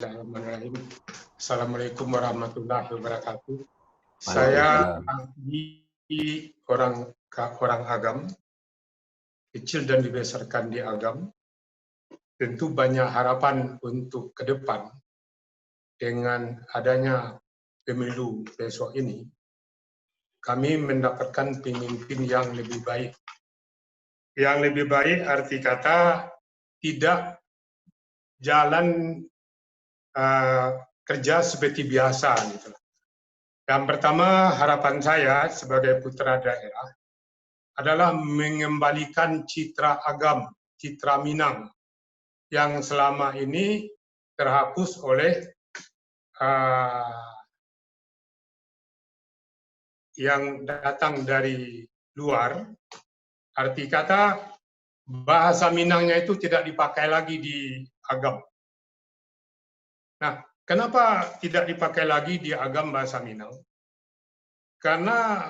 Bismillahirrahmanirrahim. Assalamualaikum warahmatullahi wabarakatuh. Saya Waalaikumsalam. orang Agam, kecil dan dibesarkan di Agam. Tentu banyak harapan untuk ke depan dengan adanya pemilu besok ini. Kami mendapatkan pemimpin yang lebih baik. Yang lebih baik arti kata tidak jalan kerja seperti biasa. Gitu. Yang pertama, harapan saya sebagai putra daerah adalah mengembalikan citra Agam, citra Minang, yang selama ini terhapus oleh yang datang dari luar. Arti kata, bahasa Minangnya itu tidak dipakai lagi di Agam. Nah, kenapa tidak dipakai lagi di Agam bahasa Minang? Karena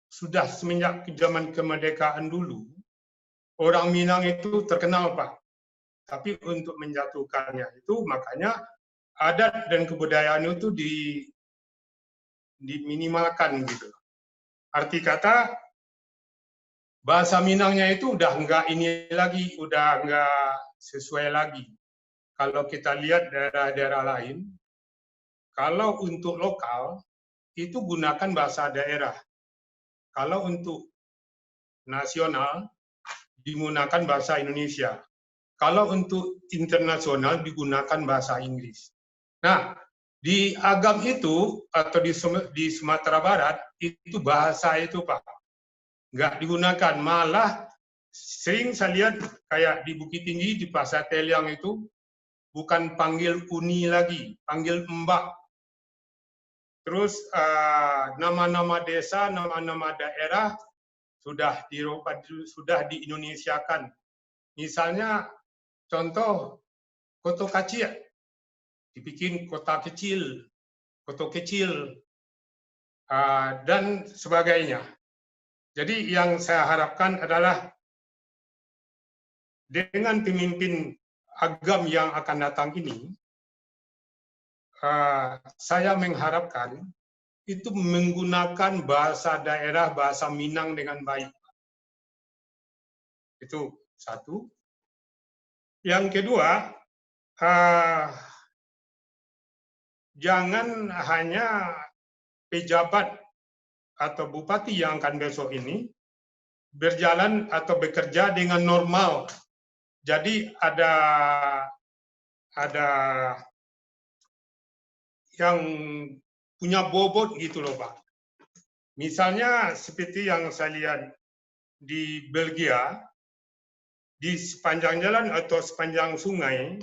sudah semenjak zaman kemerdekaan dulu, orang Minang itu terkenal, Pak. Tapi untuk menjatuhkannya itu, makanya adat dan kebudayaan itu diminimalkan gitu. Arti kata, bahasa Minangnya itu udah enggak ini lagi, udah enggak sesuai lagi. Kalau kita lihat daerah-daerah lain, kalau untuk lokal, itu gunakan bahasa daerah. Kalau untuk nasional, digunakan bahasa Indonesia. Kalau untuk internasional, digunakan bahasa Inggris. Nah, di Agam itu, atau di Sumatera Barat, itu bahasa itu, Pak, nggak digunakan. Malah, sering saya lihat kayak di Bukit Tinggi, di Pasar Teliang itu, bukan panggil uni lagi, panggil mbak. Terus nama-nama desa, nama-nama daerah sudah di-Indonesiakan. Misalnya contoh Koto Kacir, dibikin kota kecil, Koto kecil, dan sebagainya. Jadi yang saya harapkan adalah dengan pemimpin Agam yang akan datang ini, saya mengharapkan itu menggunakan bahasa daerah, bahasa Minang dengan baik. Itu satu. Yang kedua, jangan hanya pejabat atau bupati yang akan besok ini berjalan atau bekerja dengan normal. Jadi ada yang punya bobot gitu loh, Pak. Misalnya seperti yang saya lihat di Belgia, di sepanjang jalan atau sepanjang sungai,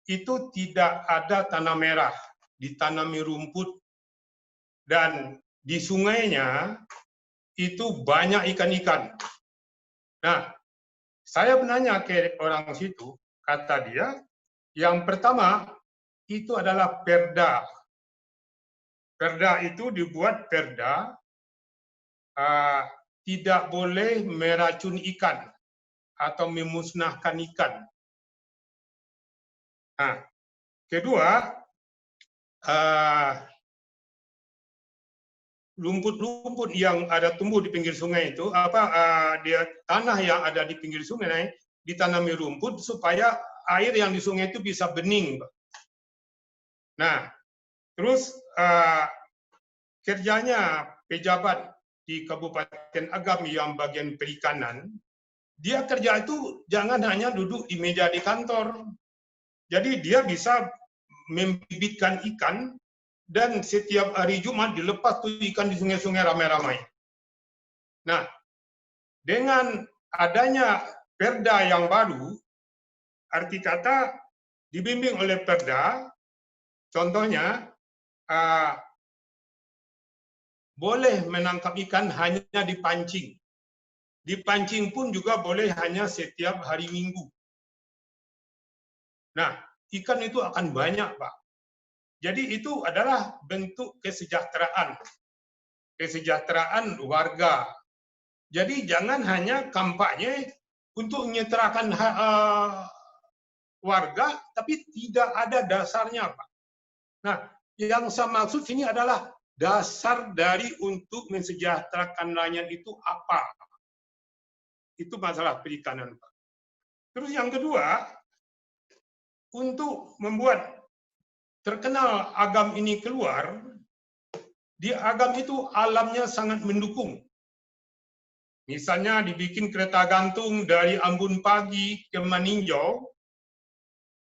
itu tidak ada tanah merah, ditanami rumput, dan di sungainya itu banyak ikan-ikan. Nah, saya menanya ke orang situ, kata dia, yang pertama itu adalah perda. Perda itu dibuat perda tidak boleh meracun ikan atau memusnahkan ikan. Nah, kedua, rumput-rumput yang ada tumbuh di pinggir sungai itu, tanah yang ada di pinggir sungai ditanami rumput supaya air yang di sungai itu bisa bening. Nah, terus kerjanya pejabat di Kabupaten Agam yang bagian perikanan, dia kerja itu jangan hanya duduk di meja di kantor. Jadi dia bisa membibitkan ikan, dan setiap hari Jumat dilepas tuh ikan di sungai-sungai ramai-ramai. Nah, dengan adanya perda yang baru, arti kata dibimbing oleh perda, contohnya boleh menangkap ikan hanya dipancing. Dipancing pun juga boleh hanya setiap hari Minggu. Nah, ikan itu akan banyak, Pak. Jadi itu adalah bentuk kesejahteraan. Kesejahteraan warga. Jadi jangan hanya kampanye untuk menyetarakan warga, tapi tidak ada dasarnya, Pak. Nah, yang saya maksud sini adalah dasar dari untuk mensejahterakan nelayan itu apa? Itu masalah perikanan, Pak. Terus yang kedua, untuk membuat terkenal agam ini keluar, di agam itu alamnya sangat mendukung. Misalnya dibikin kereta gantung dari Ambon Pagi ke Maninjau,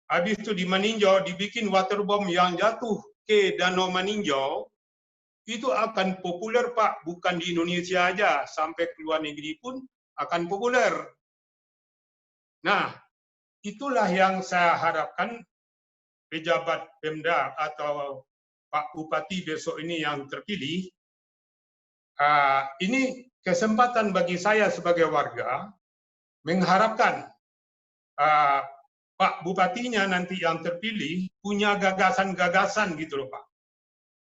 habis itu di Maninjau dibikin waterbomb yang jatuh ke Danau Maninjau, itu akan populer, Pak. Bukan di Indonesia aja, sampai ke luar negeri pun akan populer. Nah, itulah yang saya harapkan pejabat Pemda atau Pak Bupati besok ini yang terpilih, ini kesempatan bagi saya sebagai warga mengharapkan Pak Bupatinya nanti yang terpilih punya gagasan-gagasan gitu loh, Pak.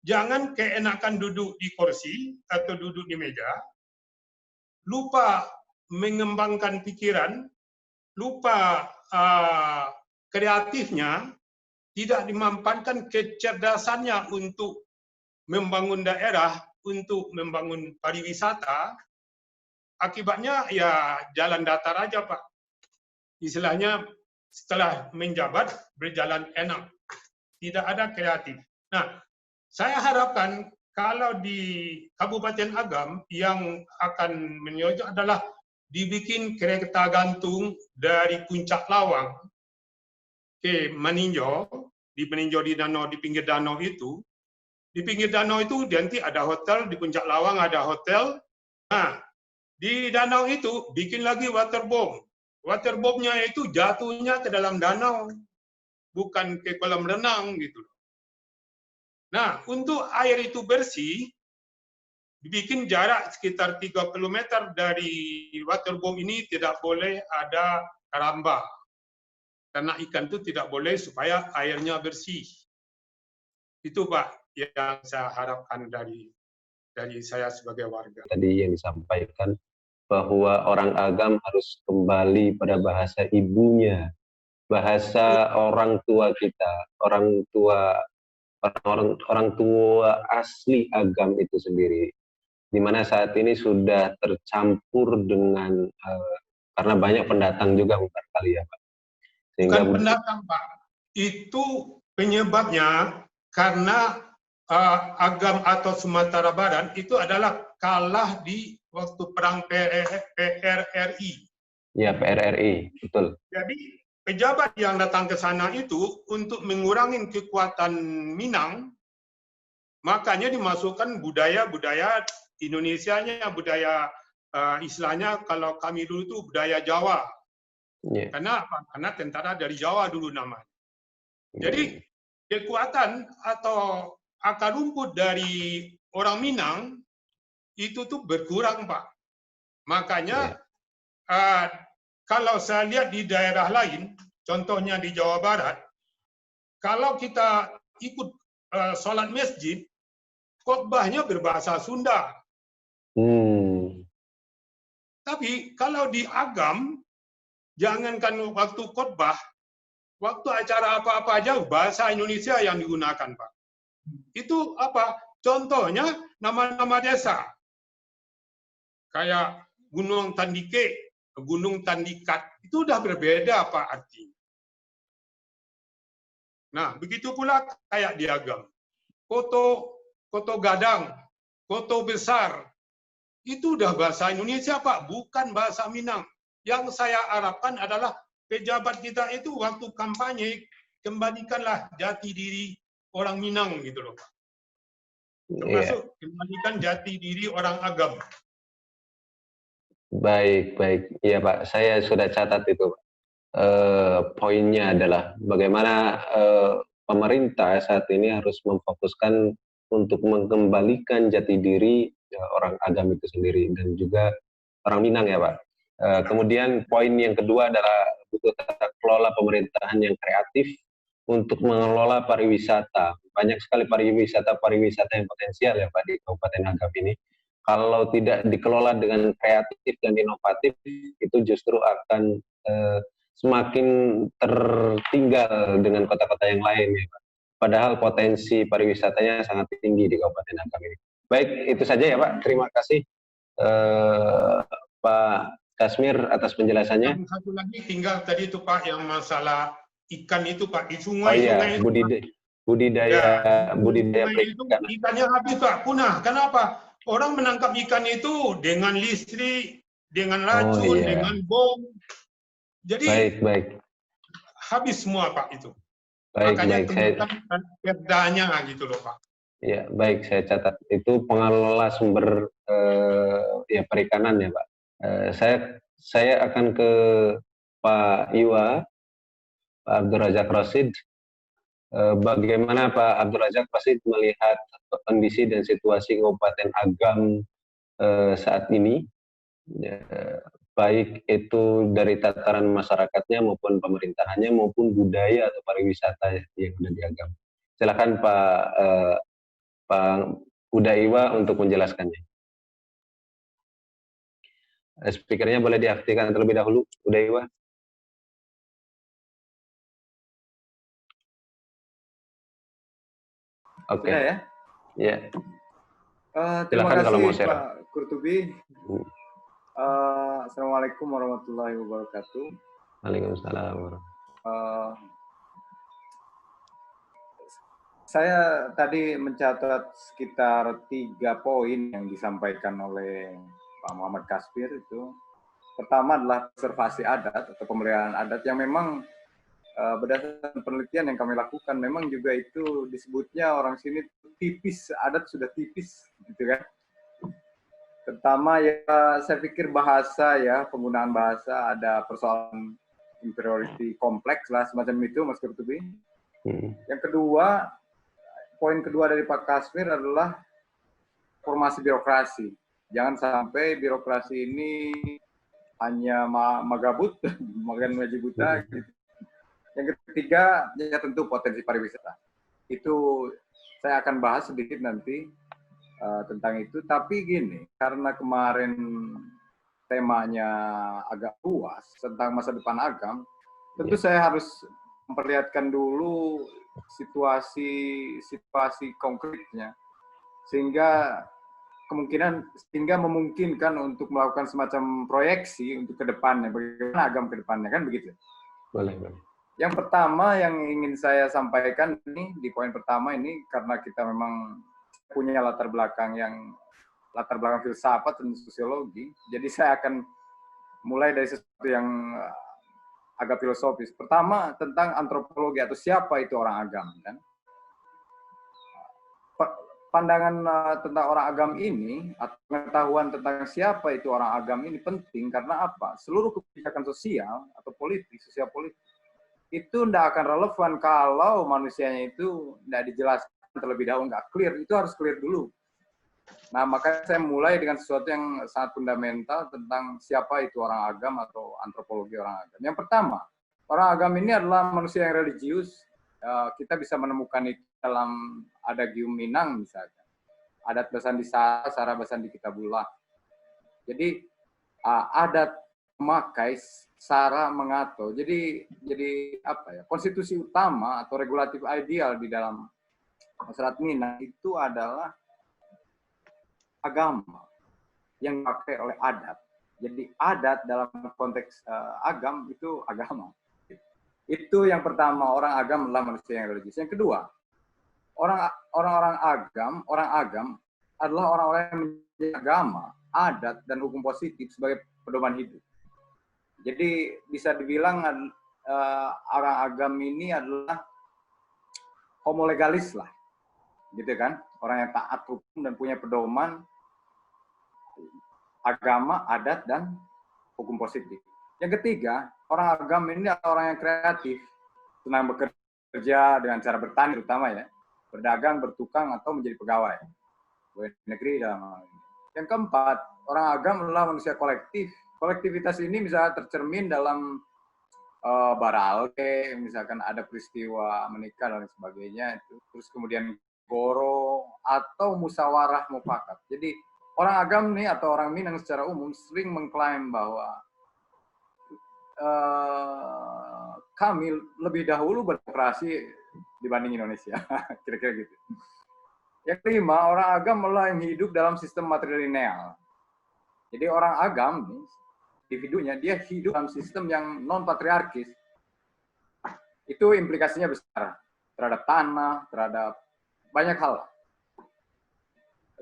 Jangan keenakan duduk di kursi atau duduk di meja, lupa mengembangkan pikiran, lupa kreatifnya, tidak dimanfaatkan kecerdasannya untuk membangun daerah, untuk membangun pariwisata, akibatnya ya jalan datar aja, Pak. Istilahnya setelah menjabat berjalan enak, tidak ada kreatif. Nah, saya harapkan kalau di Kabupaten Agam yang akan menyojok adalah dibikin kereta gantung dari Puncak Lawang ke Maninjau, di Maninjau di danau, di pinggir danau itu. Di pinggir danau itu nanti ada hotel, di Puncak Lawang ada hotel. Nah, di danau itu bikin lagi waterbomb. Waterbombnya itu jatuhnya ke dalam danau, bukan ke kolam renang gitu. Nah, untuk air itu bersih, dibikin jarak sekitar 3 km dari waterbomb ini tidak boleh ada karamba. Karena ikan itu tidak boleh supaya airnya bersih. Itu, Pak, yang saya harapkan dari saya sebagai warga. Tadi yang disampaikan bahwa orang Agam harus kembali pada bahasa ibunya, bahasa orang tua kita, orang tua asli Agam itu sendiri, di mana saat ini sudah tercampur dengan karena banyak pendatang juga barangkali ya, Pak. Sehingga bukan pendatang, Pak. Itu penyebabnya karena Agam atau Sumatera Barat itu adalah kalah di waktu perang PRRI. Ya, PRRI, betul. Jadi pejabat yang datang ke sana itu untuk mengurangi kekuatan Minang, makanya dimasukkan budaya-budaya Indonesianya, budaya istilahnya kalau kami dulu itu budaya Jawa. Yeah. Karena tentara dari Jawa dulu namanya. Jadi kekuatan atau akar rumput dari orang Minang itu tuh berkurang, Pak. Makanya kalau saya lihat di daerah lain, contohnya di Jawa Barat, kalau kita ikut sholat masjid, khotbahnya berbahasa Sunda. Tapi kalau di Agam, jangankan waktu khotbah, waktu acara apa-apa aja bahasa Indonesia yang digunakan, Pak. Itu apa? Contohnya nama-nama desa. Kayak Gunung Tandike, Gunung Tandikat, itu udah berbeda Pak artinya. Nah, begitu pula kayak di Agam. Koto Gadang, Koto Besar, itu udah bahasa Indonesia Pak, bukan bahasa Minang. Yang saya harapkan adalah pejabat kita itu waktu kampanye, kembalikanlah jati diri orang Minang gitu loh Pak. Termasuk kembalikan jati diri orang Agam. Baik. Iya Pak, saya sudah catat itu. Poinnya adalah bagaimana pemerintah saat ini harus memfokuskan untuk mengembalikan jati diri orang Agam itu sendiri dan juga orang Minang ya Pak. Kemudian poin yang kedua adalah butuh tata kelola pemerintahan yang kreatif untuk mengelola pariwisata. Banyak sekali pariwisata yang potensial ya Pak di Kabupaten Agam ini. Kalau tidak dikelola dengan kreatif dan inovatif, itu justru akan semakin tertinggal dengan kota-kota yang lain ya Pak. Padahal potensi pariwisatanya sangat tinggi di Kabupaten Agam ini. Baik, itu saja ya Pak. Terima kasih Pak Kasmir atas penjelasannya. Yang satu lagi tinggal tadi itu Pak yang masalah ikan itu Pak, di Oh sungai-sungai iya, itu budidaya sungai itu perikanan. ikannya habis Pak, punah. Kenapa? Orang menangkap ikan itu dengan listrik, dengan racun, iya. dengan bom. Jadi Baik. habis semua Pak itu. Baik, Makanya saya kemudian perdanya gitu loh Pak. ya baik, saya catat itu pengelola sumber ya perikanan ya Pak. Saya akan ke Pak Iwa, Pak Abdul Razak Rasid. Bagaimana Pak Abdul Razak Rasid melihat kondisi dan situasi Kabupaten Agam saat ini, ya, baik itu dari tataran masyarakatnya maupun pemerintahannya maupun budaya atau pariwisata yang ada di Agam. Silakan Pak Udaiwa untuk menjelaskannya. Speakernya boleh diaktifkan terlebih dahulu, Udaiwa. Oke. Sudah ya? Ya. Terima kasih kalau mau share. Pak Kurtubi. Assalamualaikum warahmatullahi wabarakatuh. Waalaikumsalam. Saya tadi mencatat sekitar 3 poin yang disampaikan oleh Pak Muhammad Kasmir itu. Pertama adalah konservasi adat atau pemeliharaan adat yang memang berdasarkan penelitian yang kami lakukan, memang juga itu disebutnya orang sini tipis, adat sudah tipis, gitu kan. Pertama ya, saya pikir bahasa ya, penggunaan bahasa ada persoalan inferiority kompleks lah, semacam itu, Mas Kurtubi. Yang kedua, poin kedua dari Pak Kasmir adalah formasi birokrasi. Jangan sampai birokrasi ini hanya magabut, makan gaji buta, gitu. Yang ketiga, ya tentu potensi pariwisata. Itu saya akan bahas sedikit nanti tentang itu. Tapi gini, karena kemarin temanya agak luas tentang masa depan Agam, tentu saya harus memperlihatkan dulu situasi konkretnya, sehingga memungkinkan untuk melakukan semacam proyeksi untuk ke depannya, bagaimana Agam ke depannya, kan begitu? Boleh. Yang pertama yang ingin saya sampaikan ini di poin pertama ini, karena kita memang punya latar belakang filsafat dan sosiologi, jadi saya akan mulai dari sesuatu yang agak filosofis. Pertama tentang antropologi atau siapa itu orang Agam, kan? Pandangan tentang orang Agam ini atau pengetahuan tentang siapa itu orang Agam ini penting karena apa? Seluruh kebijakan sosial atau sosial politik itu tidak akan relevan kalau manusianya itu tidak dijelaskan terlebih dahulu, nggak clear. Itu harus clear dulu. Nah, makanya saya mulai dengan sesuatu yang sangat fundamental tentang siapa itu orang Agam atau antropologi orang Agam. Yang pertama, orang Agam ini adalah manusia yang religius. Kita bisa menemukan itu dalam Adagium Minang misalnya. Adat Basandi Sara Basandi Kitabullah. Jadi adat memakai Sara mengato. Jadi apa ya? Konstitusi utama atau regulatif ideal di dalam masyarakat Minang itu adalah agama yang dipakai oleh adat. Jadi adat dalam konteks Agam itu agama. Itu yang pertama, orang Agam adalah manusia yang religius. Yang kedua, orang Agam adalah orang-orang yang menjadi agama, adat dan hukum positif sebagai pedoman hidup. Jadi bisa dibilang orang Agam ini adalah homo legalis lah, gitu kan? Orang yang taat hukum dan punya pedoman agama, adat dan hukum positif. Yang ketiga, orang Agam ini adalah orang yang kreatif, senang bekerja dengan cara bertani terutama ya, berdagang, bertukang atau menjadi pegawai negeri dalam hal ini. Yang keempat, orang Agam adalah manusia kolektif. Kolektivitas ini bisa tercermin dalam baralke, misalkan ada peristiwa menikah dan sebagainya, itu. Terus kemudian goro atau musyawarah mufakat. Jadi orang Agam nih atau orang Minang secara umum sering mengklaim bahwa kami lebih dahulu berdemokrasi dibanding Indonesia, kira-kira gitu. Yang kelima, orang agam adalah yang hidup dalam sistem matrilineal. Jadi orang agam, individunya, dia hidup dalam sistem yang non-patriarkis. Itu implikasinya besar terhadap tanah, terhadap banyak hal.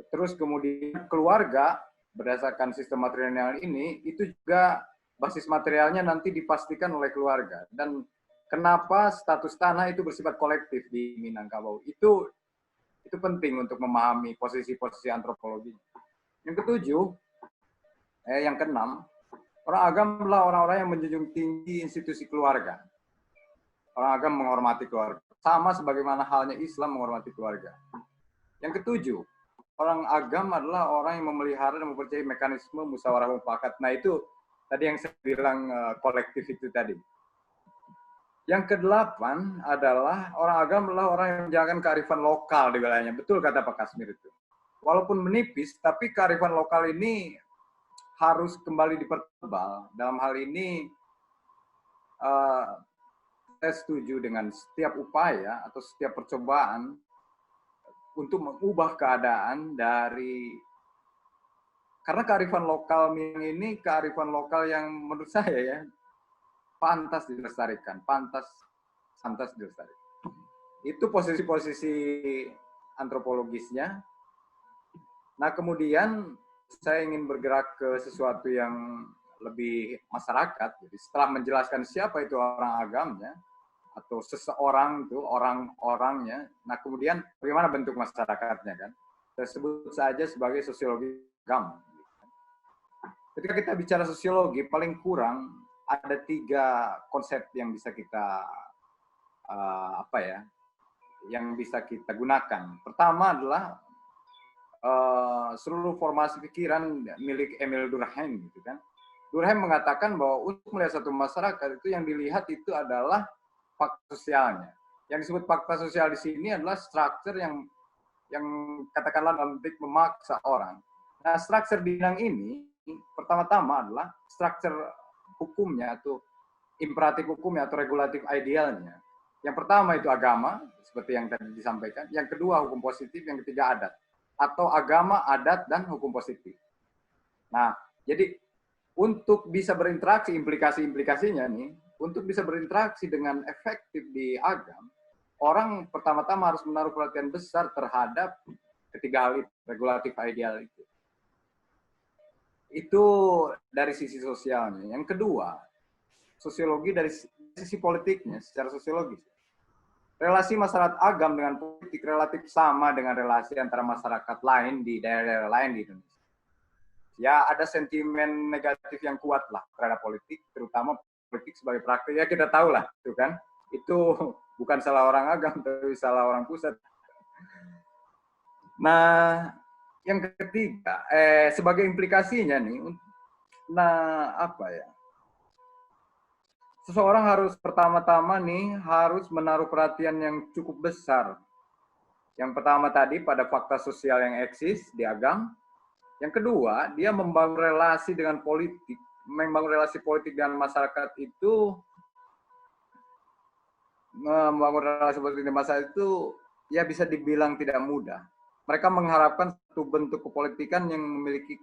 Terus kemudian keluarga, berdasarkan sistem matrilineal ini, itu juga basis materialnya nanti dipastikan oleh keluarga. Dan kenapa status tanah itu bersifat kolektif di Minangkabau? Itu penting untuk memahami posisi-posisi antropologi. Yang ketujuh, yang keenam, orang agam adalah orang-orang yang menjunjung tinggi institusi keluarga. Orang agam menghormati keluarga. Sama sebagaimana halnya Islam menghormati keluarga. Yang ketujuh, orang agam adalah orang yang memelihara dan mempercayai mekanisme musyawarah mufakat. Nah itu tadi yang saya bilang kolektif itu tadi. Yang kedelapan adalah orang agam adalah orang yang menjalankan kearifan lokal di wilayahnya. Betul kata Pak Kasmir itu. Walaupun menipis, tapi kearifan lokal ini harus kembali dipertebal. Dalam hal ini, saya setuju dengan setiap upaya atau setiap percobaan untuk mengubah keadaan dari, karena kearifan lokal ini kearifan lokal yang menurut saya ya pantas dilestarikan, pantas dilestarikan. Itu posisi-posisi antropologisnya. Nah kemudian saya ingin bergerak ke sesuatu yang lebih masyarakat. Jadi setelah menjelaskan siapa itu orang agamnya atau seseorang itu orang-orangnya, nah kemudian bagaimana bentuk masyarakatnya kan? Saya sebut saja sebagai sosiologi agama. Ketika kita bicara sosiologi, paling kurang ada 3 konsep yang bisa kita yang bisa kita gunakan. Pertama adalah seluruh formasi pikiran milik Emil Durkheim, gitu kan. Durkheim mengatakan bahwa untuk melihat satu masyarakat itu yang dilihat itu adalah fakta sosialnya. Yang disebut fakta sosial di sini adalah struktur yang katakanlah dalam titik memaksa orang. Nah, struktur di bidang ini pertama-tama adalah struktur hukumnya atau imperatif hukumnya atau regulatif idealnya. Yang pertama itu agama, seperti yang tadi disampaikan. Yang kedua hukum positif, yang ketiga adat. Atau agama, adat, dan hukum positif. Nah, jadi untuk bisa berinteraksi, implikasi-implikasinya nih, untuk bisa berinteraksi dengan efektif di agam, orang pertama-tama harus menaruh perhatian besar terhadap ketiga hal itu, regulatif ideal itu. Itu dari sisi sosialnya. Yang kedua, sosiologi dari sisi politiknya, secara sosiologis. Relasi masyarakat agam dengan politik relatif sama dengan relasi antara masyarakat lain di daerah-daerah lain di Indonesia. Ya, ada sentimen negatif yang kuat lah terhadap politik, terutama politik sebagai praktik. Ya, kita tahu lah, itu kan. Itu bukan salah orang agam, tapi salah orang pusat. Nah, yang ketiga, sebagai implikasinya nih, nah apa ya? Seseorang harus pertama-tama nih harus menaruh perhatian yang cukup besar. Yang pertama tadi pada fakta sosial yang eksis di agam. Yang kedua, dia membangun relasi dengan politik. Membangun relasi politik dengan masyarakat itu, membangun relasi politik dengan masyarakat itu ya bisa dibilang tidak mudah. Mereka mengharapkan satu bentuk kepolitikan yang memiliki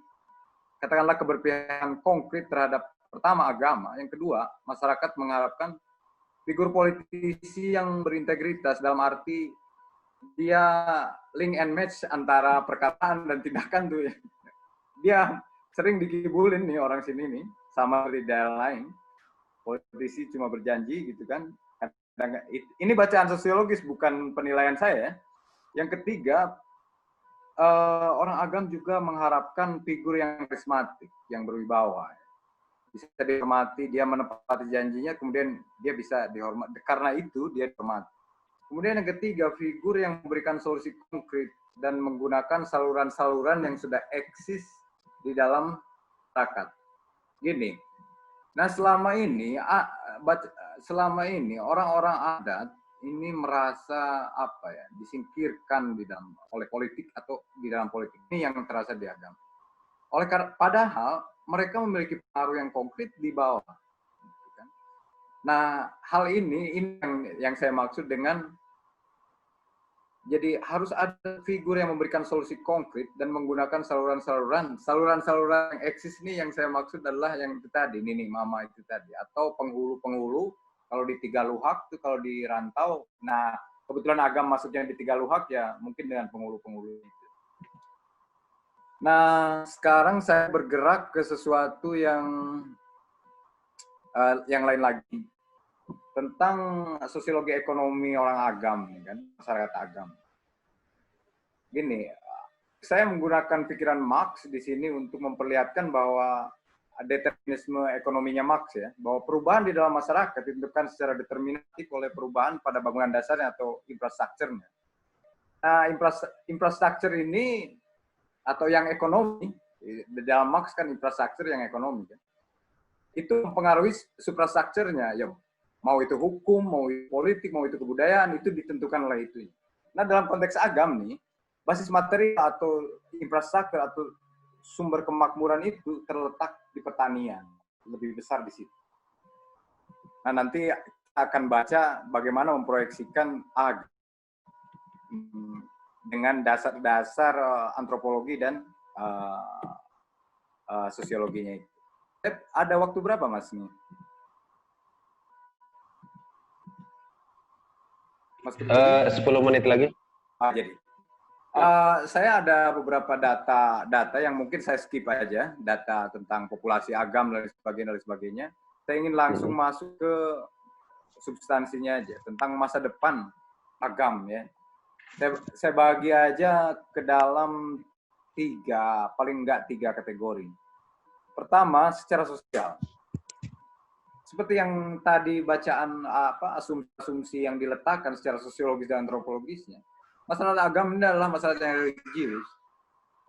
katakanlah keberpihakan konkret terhadap pertama agama, yang kedua masyarakat mengharapkan figur politisi yang berintegritas dalam arti dia link and match antara perkataan dan tindakan tuh ya. Dia sering dikibulin nih orang sini nih sama di daerah lain. Politisi cuma berjanji gitu kan. Ini bacaan sosiologis bukan penilaian saya. Yang ketiga, orang agam juga mengharapkan figur yang karismatik, yang berwibawa. Bisa dihormati, dia menepati janjinya, kemudian dia bisa dihormati. Karena itu dia dihormati. Kemudian yang ketiga, figur yang memberikan solusi konkret dan menggunakan saluran-saluran yang sudah eksis di dalam masyarakat. Gini, nah selama ini orang-orang adat ini merasa apa ya, disingkirkan di dalam oleh politik atau di dalam politik. Ini yang terasa di agama. Padahal mereka memiliki pengaruh yang konkret di bawah. Nah, hal ini yang saya maksud dengan jadi harus ada figur yang memberikan solusi konkret dan menggunakan saluran-saluran yang eksis ini yang saya maksud adalah yang itu tadi, Nini Mama itu tadi, atau penghulu-penghulu. Kalau di Tigaluhak itu kalau di rantau, nah kebetulan Agam masuknya di Tigaluhak ya mungkin dengan penghulu-penghulu itu. Nah, sekarang saya bergerak ke sesuatu yang lain lagi, tentang sosiologi ekonomi orang Agam, kan, masyarakat Agam. Gini, saya menggunakan pikiran Marx di sini untuk memperlihatkan bahwa determinisme ekonominya Marx ya, bahwa perubahan di dalam masyarakat ditentukan secara determinatif oleh perubahan pada bangunan dasarnya atau infrastrukturnya. Nah, infrastruktur ini atau yang ekonomi, di dalam Marx kan infrastruktur yang ekonomi kan, itu mempengaruhi suprastrukturnya, ya. Mau itu hukum, mau itu politik, mau itu kebudayaan, itu ditentukan oleh itu. Nah, dalam konteks Agam nih, basis material atau infrastruktur atau sumber kemakmuran itu terletak di pertanian, lebih besar di situ. Nah, nanti akan baca bagaimana memproyeksikan Agam dengan dasar-dasar antropologi dan sosiologinya itu. Ada waktu berapa, Mas? 10 menit lagi. Jadi, saya ada beberapa data yang mungkin saya skip aja, data tentang populasi Agam dan sebagainya. Saya ingin langsung masuk ke substansinya aja, tentang masa depan Agam ya. Saya bagi aja ke dalam paling enggak tiga kategori. Pertama, secara sosial. Seperti yang tadi bacaan asumsi yang diletakkan secara sosiologis dan antropologisnya, masalah agama ini adalah masalah yang religius.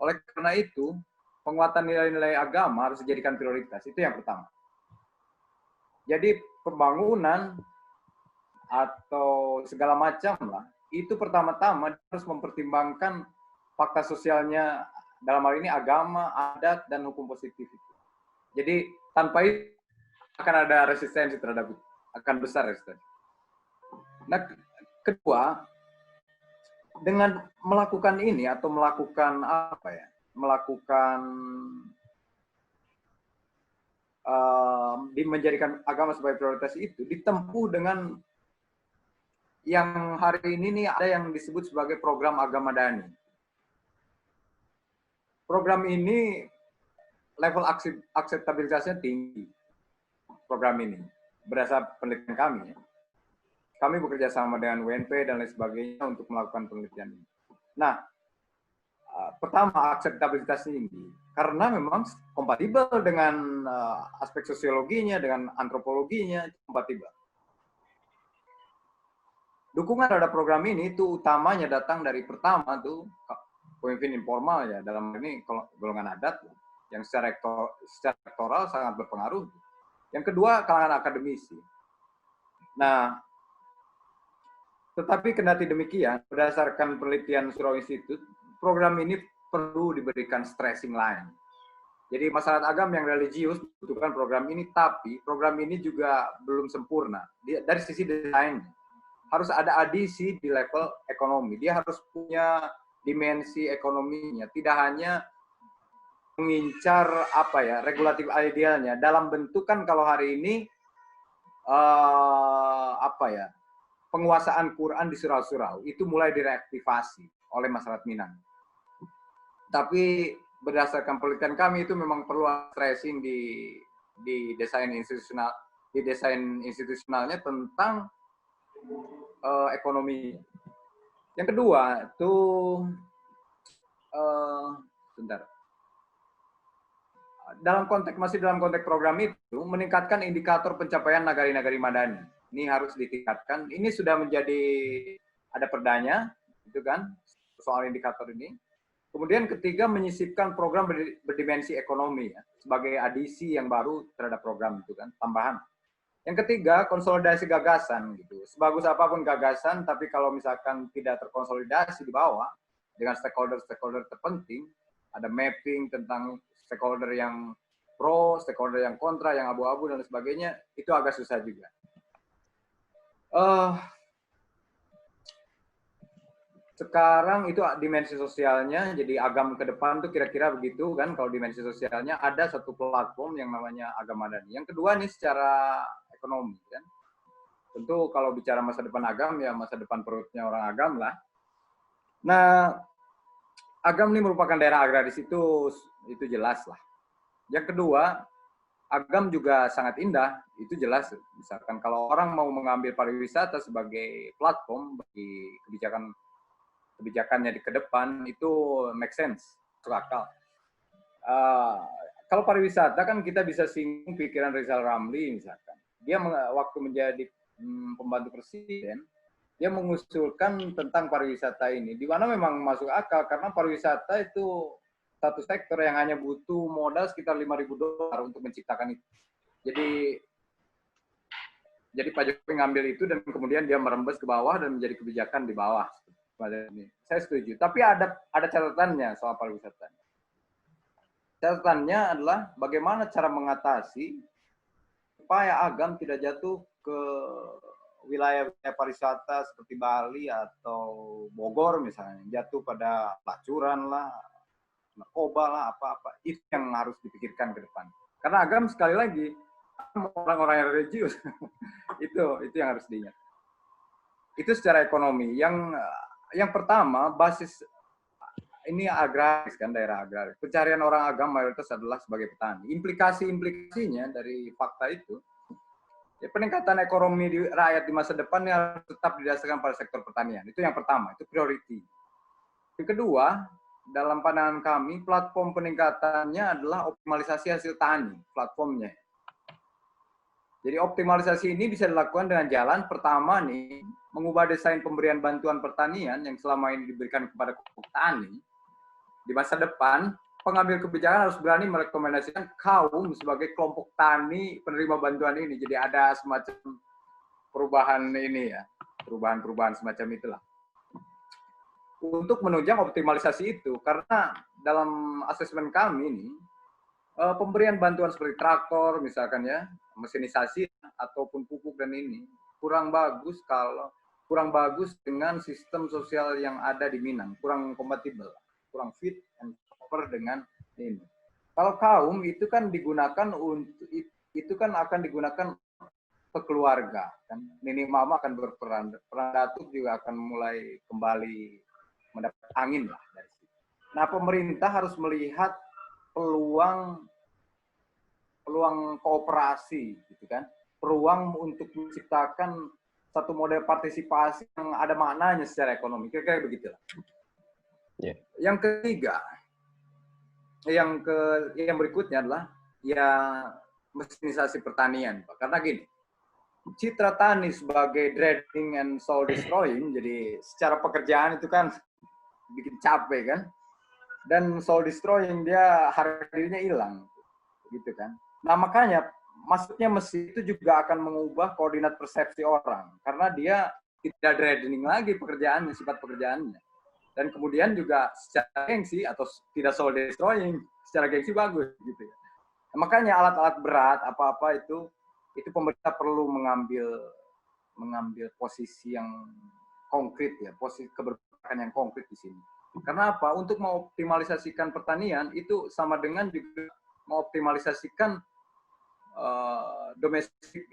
Oleh karena itu, penguatan nilai-nilai agama harus dijadikan prioritas. Itu yang pertama. Jadi pembangunan atau segala macam lah, itu pertama-tama harus mempertimbangkan fakta sosialnya, dalam hal ini agama, adat, dan hukum positif. Jadi tanpa itu akan ada resistensi terhadap itu, akan besar resistensi. Nah, kedua, dengan melakukan ini atau melakukan menjadikan agama sebagai prioritas itu ditempuh dengan yang hari ini nih ada yang disebut sebagai program agama Dani. Program ini level akseptabilitasnya tinggi. Program ini berdasar penelitian kami. Kami bekerja sama dengan UNP dan lain sebagainya untuk melakukan penelitian ini. Nah, pertama akseptabilitas tinggi karena memang kompatibel dengan aspek sosiologinya, dengan antropologinya, kompatibel. Dukungan terhadap program ini itu utamanya datang dari pertama tuh pemimpin informal ya, dalam ini golongan adat yang secara elektoral sangat berpengaruh. Yang kedua, kalangan akademisi. Nah, tetapi kendati demikian, berdasarkan penelitian Surau Institute, program ini perlu diberikan stressing line. Jadi masyarakat agama yang religius membutuhkan program ini, tapi program ini juga belum sempurna. Dari sisi desain, harus ada adisi di level ekonomi. Dia harus punya dimensi ekonominya, tidak hanya mengincar regulatif idealnya dalam bentuk kan kalau hari ini penguasaan Quran di surau-surau itu mulai direaktivasi oleh masyarakat Minang. Tapi berdasarkan penelitian kami itu memang perlu stressing di desain institusionalnya tentang ekonomi. Yang kedua itu masih dalam konteks program itu meningkatkan indikator pencapaian nagari-nagari madani. Ini harus ditingkatkan. Ini sudah menjadi ada perdanya, itu kan soal indikator ini. Kemudian ketiga menyisipkan program berdimensi ekonomi ya, sebagai adisi yang baru terhadap program itu kan tambahan. Yang ketiga konsolidasi gagasan gitu. Sebagus apapun gagasan, tapi kalau misalkan tidak terkonsolidasi di bawah dengan stakeholder terpenting, ada mapping tentang stakeholder yang pro, stakeholder yang kontra, yang abu-abu dan sebagainya, itu agak susah juga. Sekarang itu dimensi sosialnya, jadi agam ke depan tuh kira-kira begitu kan, kalau dimensi sosialnya ada satu platform yang namanya Agam Madani. Yang kedua nih secara ekonomi kan. Tentu kalau bicara masa depan agam, ya masa depan perutnya orang agam lah. Nah, agam ini merupakan daerah agraris itu jelas lah. Yang kedua, agam juga sangat indah, itu jelas. Misalkan kalau orang mau mengambil pariwisata sebagai platform bagi kebijakannya di ke depan, itu make sense, masuk akal. Kalau pariwisata kan kita bisa singgung pikiran Rizal Ramli misalkan. Dia waktu menjadi pembantu presiden, dia mengusulkan tentang pariwisata ini, di mana memang masuk akal karena pariwisata itu satu sektor yang hanya butuh modal sekitar $5.000 untuk menciptakan itu. Jadi Pak Jokowi ngambil itu dan kemudian dia merembes ke bawah dan menjadi kebijakan di bawah. Saya setuju. Tapi ada catatannya soal pariwisata. Catatannya adalah bagaimana cara mengatasi supaya agam tidak jatuh ke wilayah pariwisata seperti Bali atau Bogor misalnya, jatuh pada pelacuran lah, narkoba lah, apa-apa. Itu yang harus dipikirkan ke depan. Karena agam sekali lagi orang-orang yang religius. itu yang harus diingat. Itu secara ekonomi. Yang pertama, basis ini agraris kan, daerah agraris. Pencarian orang agam mayoritas adalah sebagai petani. Implikasinya dari fakta itu, ya, peningkatan ekonomi di rakyat di masa depan yang tetap didasarkan pada sektor pertanian. Itu yang pertama, itu priority. Yang kedua, dalam pandangan kami, platform peningkatannya adalah optimalisasi hasil tani, platformnya. Jadi optimalisasi ini bisa dilakukan dengan jalan pertama nih, mengubah desain pemberian bantuan pertanian yang selama ini diberikan kepada kelompok tani. Di masa depan, pengambil kebijakan harus berani merekomendasikan kaum sebagai kelompok tani penerima bantuan ini. Jadi ada semacam perubahan ini ya, perubahan semacam itulah. Untuk menunjang optimalisasi itu, karena dalam asesmen kami ini, pemberian bantuan seperti traktor misalkan ya, mesinisasi ataupun pupuk dan ini kurang bagus dengan sistem sosial yang ada di Minang, kurang kompatibel, kurang fit and proper dengan ini. Kalau kaum itu kan digunakan untuk itu kan akan digunakan ke keluarga kan, Nini Mama akan berperan, peran datuk juga akan mulai kembali mendapat angin lah dari situ. Nah, pemerintah harus melihat peluang kooperasi gitu kan, peluang untuk menciptakan satu model partisipasi yang ada maknanya secara ekonomi, kira-kira begitulah. Yeah. Yang ketiga, yang berikutnya adalah ya mesinisasi pertanian, Pak. Karena gini, citra tani sebagai dredging and soil destroying, jadi secara pekerjaan itu kan bikin capek kan, dan soil destroying dia harga dirinya hilang, gitu kan. Nah makanya maksudnya mesin itu juga akan mengubah koordinat persepsi orang karena dia tidak dredging lagi pekerjaannya, sifat pekerjaannya, dan kemudian juga secara gengsi atau tidak soul destroying, secara gengsi bagus gitu ya. Nah, makanya alat-alat berat apa-apa itu pemerintah perlu mengambil posisi yang konkret ya, posisi keberpihakan yang konkret di sini. Karena apa? Untuk mengoptimalisasikan pertanian itu sama dengan juga mengoptimalisasikan domestik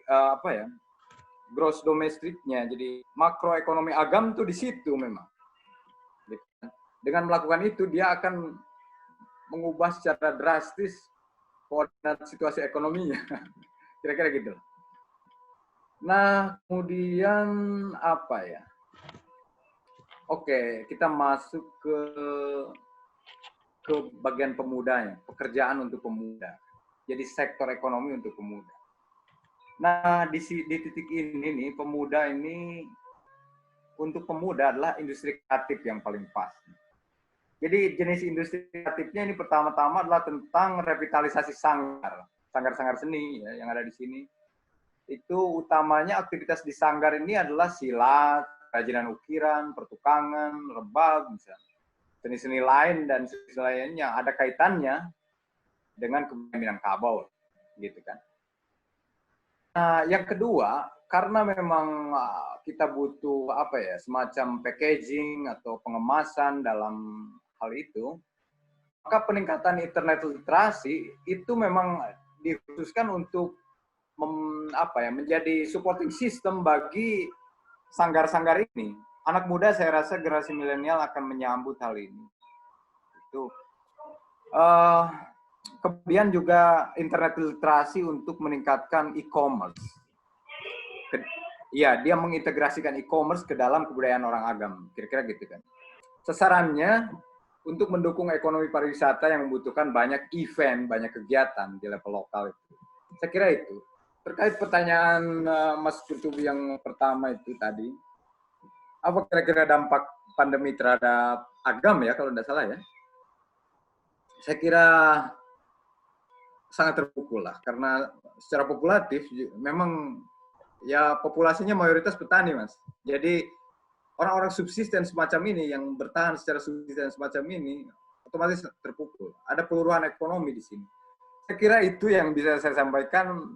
gross domestiknya. Jadi makroekonomi agam tuh di situ memang. Dengan melakukan itu dia akan mengubah secara drastis koordinat situasi ekonominya. Kira-kira gitu. Nah, kemudian apa ya? Oke, kita masuk ke bagian pemudanya, pekerjaan untuk pemuda. Jadi sektor ekonomi untuk pemuda. Nah, di titik ini nih, pemuda ini, untuk pemuda adalah industri kreatif yang paling pas. Jadi jenis industri kreatifnya ini pertama-tama adalah tentang revitalisasi sanggar seni ya, yang ada di sini. Itu utamanya aktivitas di sanggar ini adalah silat, kerajinan ukiran, pertukangan, rebab, misalnya. Seni-seni lain dan seni lain yang ada kaitannya dengan kebudayaan Minangkabau, gitu kan. Nah, yang kedua, karena memang kita butuh apa ya, semacam packaging atau pengemasan dalam hal itu, maka peningkatan internet literasi itu memang dikhususkan untuk menjadi supporting system bagi sanggar-sanggar ini. Anak muda saya rasa generasi milenial akan menyambut hal ini. Itu. Kemudian juga internet literasi untuk meningkatkan e-commerce. Iya, dia mengintegrasikan e-commerce ke dalam kebudayaan orang agam, kira-kira gitu kan. Sasarannya untuk mendukung ekonomi pariwisata yang membutuhkan banyak event, banyak kegiatan di level lokal itu. Saya kira itu. Terkait pertanyaan Mas Kutubi yang pertama itu tadi, apa kira-kira dampak pandemi terhadap agam ya, kalau tidak salah ya? Saya kira sangat terpukul lah, karena secara populatif memang ya populasinya mayoritas petani, Mas. Jadi orang-orang subsisten semacam ini yang bertahan secara subsisten semacam ini otomatis terpukul. Ada peluruhan ekonomi di sini. Saya kira itu yang bisa saya sampaikan.